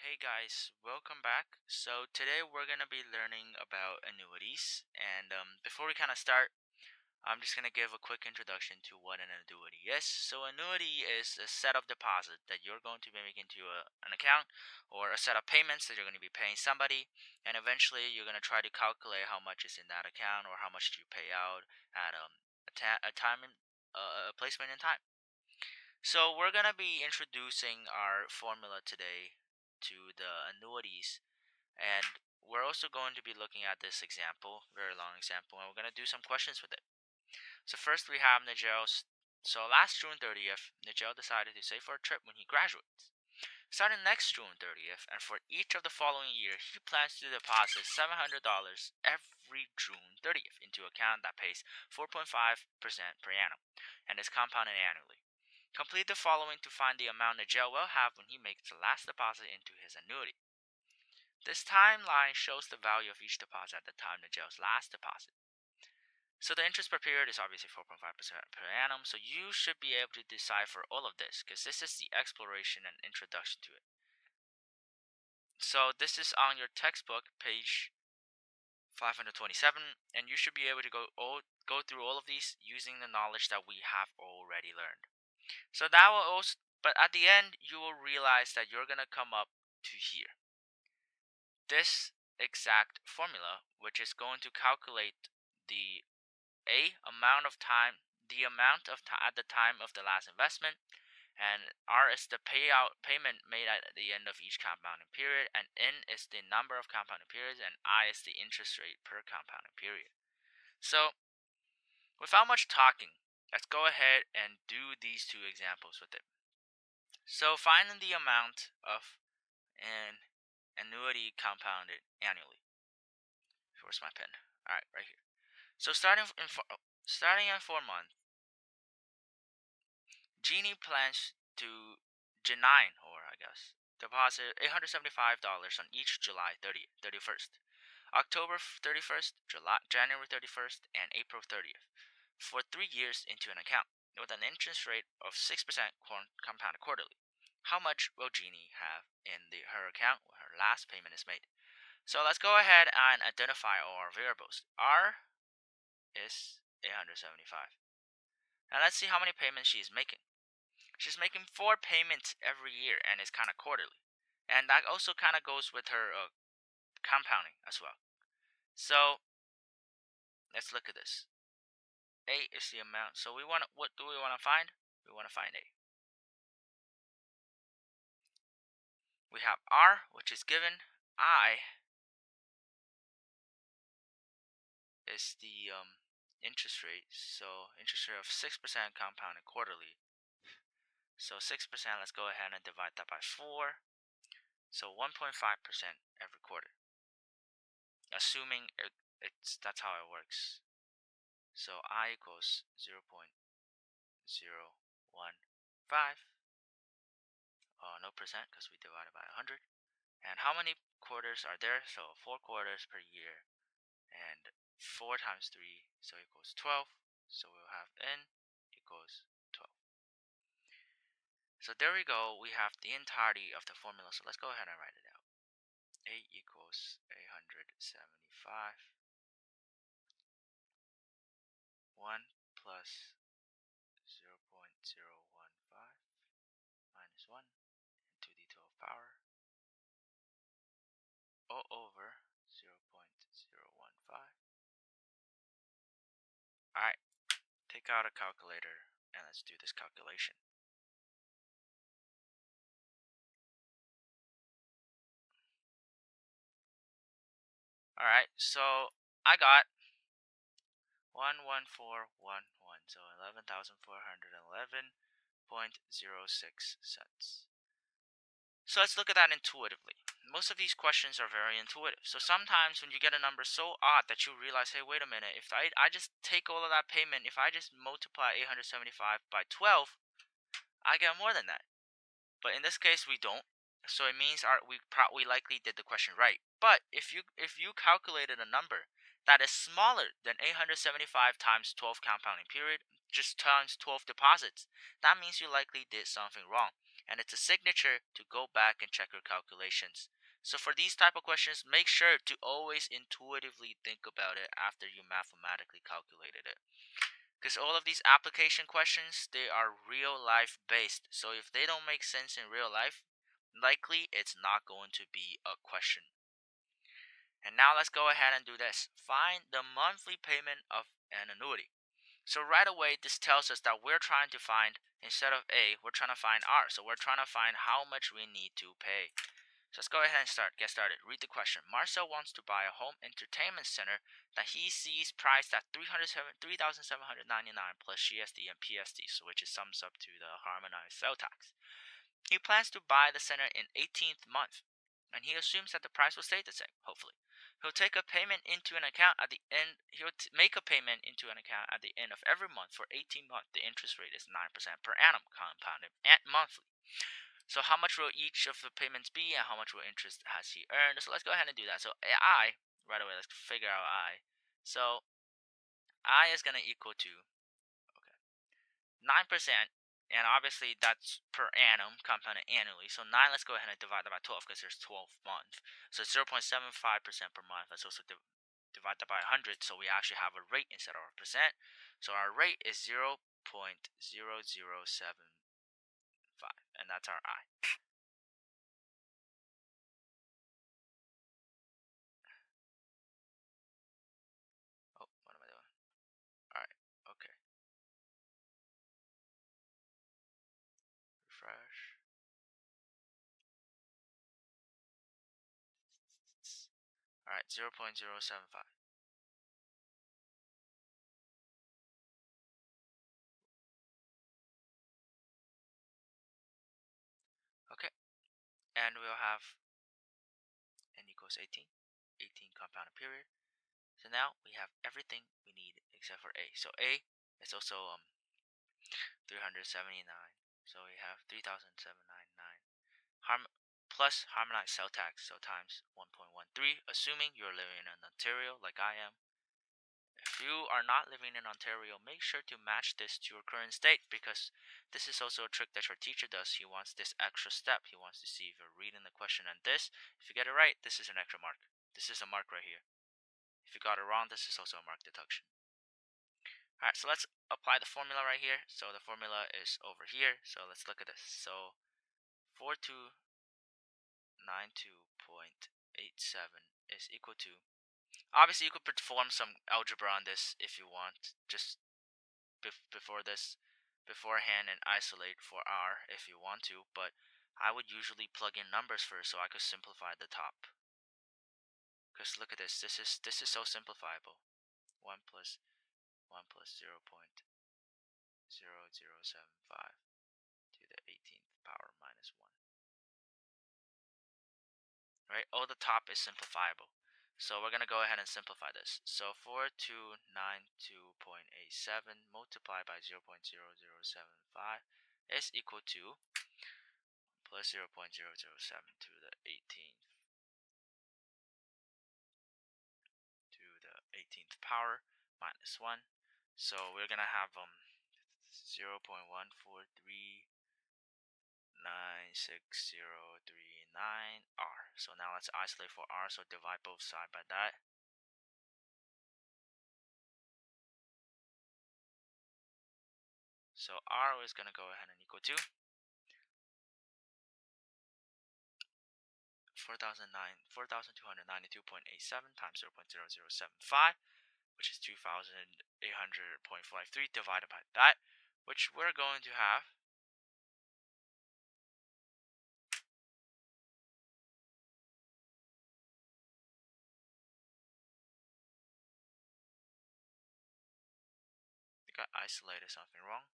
Hey guys, welcome back. So today we're gonna be learning about annuities, and before we kind of start, I'm just gonna give a quick introduction to what an annuity is. So annuity is a set of deposit that you're going to be making to an account, or a set of payments that you're going to be paying somebody, and eventually you're gonna try to calculate how much is in that account or how much do you pay out at a time in a placement in time. So we're gonna be introducing our formula today to the annuities, and we're also going to be looking at this example, very long example, and we're gonna do some questions with it. So first we have Nigel's. So last June 30th, Nigel decided to save for a trip when he graduates. Starting next June 30th, and for each of the following year, he plans to deposit $700 every June 30th into an account that pays 4.5% per annum and is compounded annually. Complete the following to find the amount Nigel will have when he makes the last deposit into his annuity. This timeline shows the value of each deposit at the time Nigel's last deposit. So the interest per period is obviously 4.5% per annum, so you should be able to decipher all of this because this is the exploration and introduction to it. So this is on your textbook, page 527, and you should be able to go through all of these using the knowledge that we have already learned. So that will also, but at the end, you will realize that you're gonna come up to here. This exact formula, which is going to calculate the amount of time, at the time of the last investment, and R is the payment made at the end of each compounding period, and N is the number of compounding periods, and I is the interest rate per compounding period. So, without much talking, let's go ahead and do these two examples with it. So, finding the amount of an annuity compounded annually. Where's my pen? All right, right here. So starting in 4 months, Jeannie plans to deposit $875 on each July 31st, October 31st, January 31st, and April 30th for 3 years into an account with an interest rate of 6% compounded quarterly. How much will Jeannie have in her account when her last payment is made? So let's go ahead and identify all our variables. R is 875. Now let's see how many payments she is making. She's making 4 payments every year, and it's kind of quarterly. And that also kind of goes with her compounding as well. So let's look at this. A is the amount. So what do we want to find? We want to find A. We have R, which is given. I is the interest rate. So interest rate of 6% compounded quarterly. So 6%, let's go ahead and divide that by 4. So 1.5% every quarter. Assuming that's how it works. So I equals 0.015. No percent because we divided by 100. And how many quarters are there? So 4 quarters per year. And 4 times 3, so equals 12. So we'll have N equals 12. So there we go. We have the entirety of the formula. So let's go ahead and write it out. A equals 875. 1 plus 0.015 minus 1 to the 12th power all over 0.015. Alright, take out a calculator and let's do this calculation. Alright, so I got 11411, so 11,411.06 cents. So let's look at that intuitively. Most of these questions are very intuitive. So sometimes when you get a number so odd that you realize, hey, wait a minute, if I just take all of that payment, if I just multiply 875 by 12, I get more than that. But in this case, we don't. So it means we likely did the question right. But if you calculated a number that is smaller than 875 times 12 compounding period, just times 12 deposits, that means you likely did something wrong. and it's a signature to go back and check your calculations. So for these type of questions, make sure to always intuitively think about it after you mathematically calculated it. Because all of these application questions, they are real life based. So if they don't make sense in real life, likely it's not going to be a question. And now let's go ahead and do this. Find the monthly payment of an annuity. So right away, this tells us that we're trying to find, instead of A, we're trying to find R. So we're trying to find how much we need to pay. So let's go ahead and get started. Read the question. Marcel wants to buy a home entertainment center that he sees priced at $3,799 plus GST and PST, so which sums up to the harmonized sale tax. He plans to buy the center in 18th month, and he assumes that the price will stay the same, hopefully. He'll take a payment into an account at the end. Make a payment into an account at the end of every month for 18 months. The interest rate is 9% per annum, compounded and monthly. So how much will each of the payments be, and how much will interest has he earned? So let's go ahead and do that. So I, right away, let's figure out I. So I is going to equal to 9%, and obviously that's per annum, compounded annually. So 9, let's go ahead and divide that by 12 because there's 12 months. So 0.75% per month. Let's also divide that by 100, so we actually have a rate instead of a percent. So our rate is 0.0075, and that's our I. Oh, what am I doing? Alright, okay. Refresh. Alright, 0.075. Okay, and we'll have n equals 18. 18 compounded period. So now we have everything we need except for A. So A is also 379. So we have 3,799 plus harmonized sale tax, so times 1.13, assuming you're living in Ontario like I am. If you are not living in Ontario, make sure to match this to your current state, because this is also a trick that your teacher does. He wants this extra step. He wants to see if you're reading the question, and this, if you get it right, this is an extra mark. This is a mark right here. If you got it wrong, this is also a mark deduction. Alright, so let's apply the formula right here. So the formula is over here. So let's look at this. So 4292.87 is equal to, obviously you could perform some algebra on this if you want, just beforehand, and isolate for R if you want to, but I would usually plug in numbers first so I could simplify the top. Because look at this. This is so simplifiable. 1 plus 0.0075 to the 18th power minus 1. Right? All the top is simplifiable. So we're going to go ahead and simplify this. So 4292.87 multiplied by 0.0075 is equal to plus 0.007 to the 18th power minus 1. So we're going to have 0.1439639R. So now let's isolate for R, so divide both sides by that. So R is going to go ahead and equal to 4,292.87 times 0.0075, which is 2,800.53 divided by that, which we're going to have got isolated something wrong.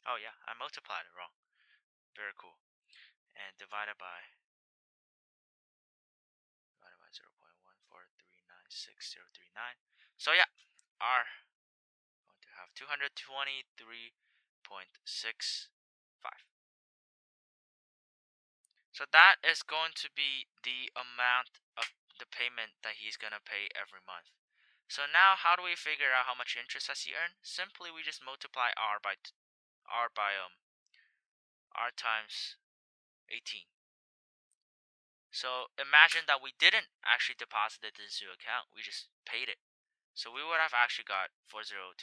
Oh yeah, I multiplied it wrong. Very cool. And divided by 0.1439639. So yeah, R going to have 223.65. So that is going to be the amount of the payment that he's going to pay every month. So now how do we figure out how much interest has he earned? Simply we just multiply r times 18. So imagine that we didn't actually deposit it into the account, we just paid it. So we would have actually got 4025.7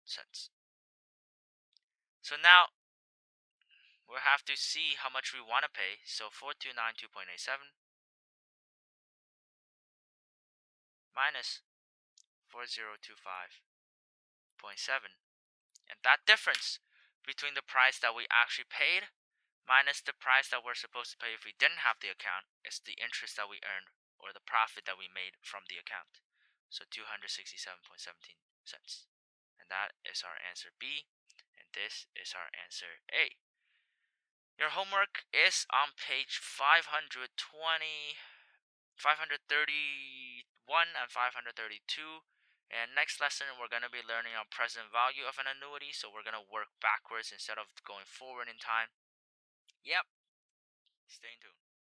cents. So now we'll have to see how much we want to pay. So 4292.87 minus 4025.7. And that difference between the price that we actually paid minus the price that we're supposed to pay if we didn't have the account is the interest that we earned or the profit that we made from the account. So 267.17 cents. And that is our answer B. And this is our answer A. Your homework is on page 520, 531, and 532. And next lesson, we're going to be learning on present value of an annuity. So we're going to work backwards instead of going forward in time. Yep. Stay tuned.